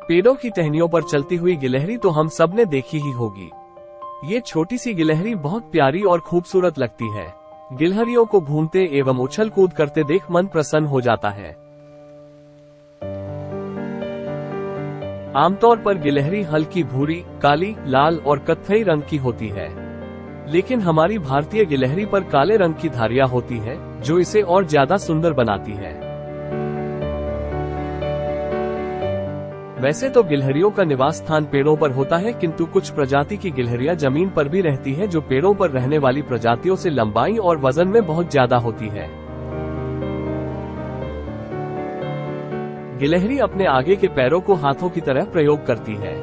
पेड़ों की टहनियों पर चलती हुई गिलहरी तो हम सब ने देखी ही होगी। ये छोटी सी गिलहरी बहुत प्यारी और खूबसूरत लगती है। गिलहरियों को घूमते एवं उछल कूद करते देख मन प्रसन्न हो जाता है। आमतौर पर गिलहरी हल्की भूरी, काली, लाल और कत्थई रंग की होती है, लेकिन हमारी भारतीय गिलहरी पर काले रंग की धारियां होती है, जो इसे और ज्यादा सुंदर बनाती है। वैसे तो गिलहरियों का निवास स्थान पेड़ों पर होता है, किंतु कुछ प्रजाति की गिलहरियां जमीन पर भी रहती हैं, जो पेड़ों पर रहने वाली प्रजातियों से लंबाई और वजन में बहुत ज्यादा होती है। गिलहरी अपने आगे के पैरों को हाथों की तरह प्रयोग करती है।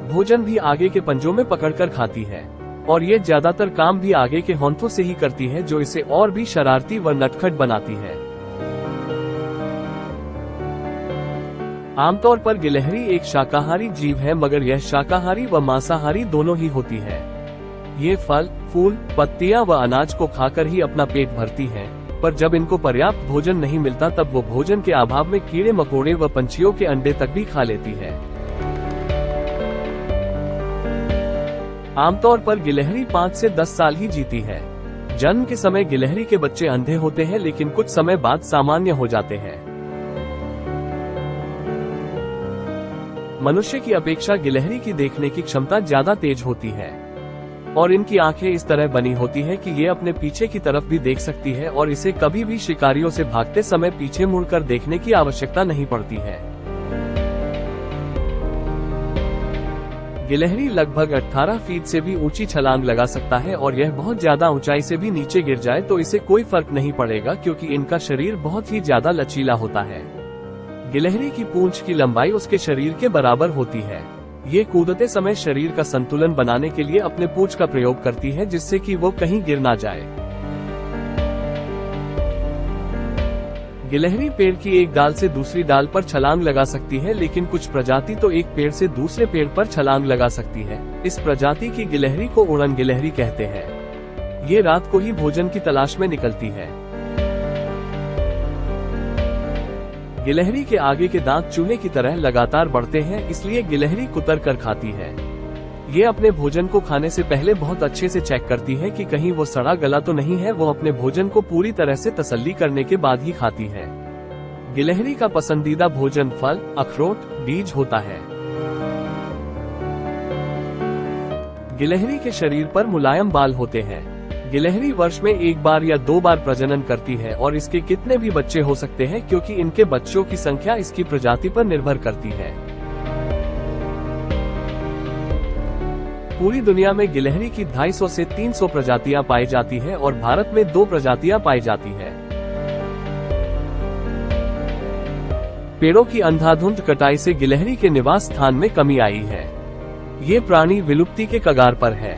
भोजन भी आगे के पंजों में पकड़कर खाती है, और ये ज्यादातर काम भी आगे के होंठों से ही करती है, जो इसे और भी शरारती व नटखट बनाती है। आमतौर पर गिलहरी एक शाकाहारी जीव है, मगर यह शाकाहारी व मांसाहारी दोनों ही होती है। ये फल, फूल, पत्तियां व अनाज को खाकर ही अपना पेट भरती है, पर जब इनको पर्याप्त भोजन नहीं मिलता तब वो भोजन के अभाव में कीड़े मकोड़े व पंछियों के अंडे तक भी खा लेती है। आमतौर पर गिलहरी 5 से 10 साल ही जीती है। जन्म के समय गिलहरी के बच्चे अंधे होते हैं, लेकिन कुछ समय बाद सामान्य हो जाते हैं। मनुष्य की अपेक्षा गिलहरी की देखने की क्षमता ज्यादा तेज होती है, और इनकी आंखें इस तरह बनी होती है कि ये अपने पीछे की तरफ भी देख सकती है, और इसे कभी भी शिकारियों से भागते समय पीछे मुड़कर देखने की आवश्यकता नहीं पड़ती है। गिलहरी लगभग 18 फीट से भी ऊंची छलांग लगा सकता है, और यह बहुत ज्यादा ऊंचाई से भी नीचे गिर जाए तो इसे कोई फर्क नहीं पड़ेगा, क्योंकि इनका शरीर बहुत ही ज्यादा लचीला होता है। गिलहरी की पूंछ की लंबाई उसके शरीर के बराबर होती है। ये कूदते समय शरीर का संतुलन बनाने के लिए अपने पूंछ का प्रयोग करती है, जिससे कि वो कहीं गिर ना जाए। गिलहरी पेड़ की एक डाल से दूसरी डाल पर छलांग लगा सकती है, लेकिन कुछ प्रजाति तो एक पेड़ से दूसरे पेड़ पर छलांग लगा सकती है। इस प्रजाति की गिलहरी को उड़न गिलहरी कहते हैं। ये रात को ही भोजन की तलाश में निकलती है। गिलहरी के आगे के दांत चूहे की तरह लगातार बढ़ते हैं, इसलिए गिलहरी कुतर कर खाती है। ये अपने भोजन को खाने से पहले बहुत अच्छे से चेक करती है कि कहीं वो सड़ा गला तो नहीं है। वो अपने भोजन को पूरी तरह से तसल्ली करने के बाद ही खाती है। गिलहरी का पसंदीदा भोजन फल, अखरोट, बीज होता है। गिलहरी के शरीर पर मुलायम बाल होते हैं। गिलहरी वर्ष में 1 बार या 2 बार प्रजनन करती है, और इसके कितने भी बच्चे हो सकते हैं, क्योंकि इनके बच्चों की संख्या इसकी प्रजाति पर निर्भर करती है। पूरी दुनिया में गिलहरी की 250 से 300 प्रजातियां पाई जाती है, और भारत में 2 प्रजातियां पाई जाती है। पेड़ों की अंधाधुंध कटाई से गिलहरी के निवास स्थान में कमी आई है। ये प्राणी विलुप्ति के कगार पर है।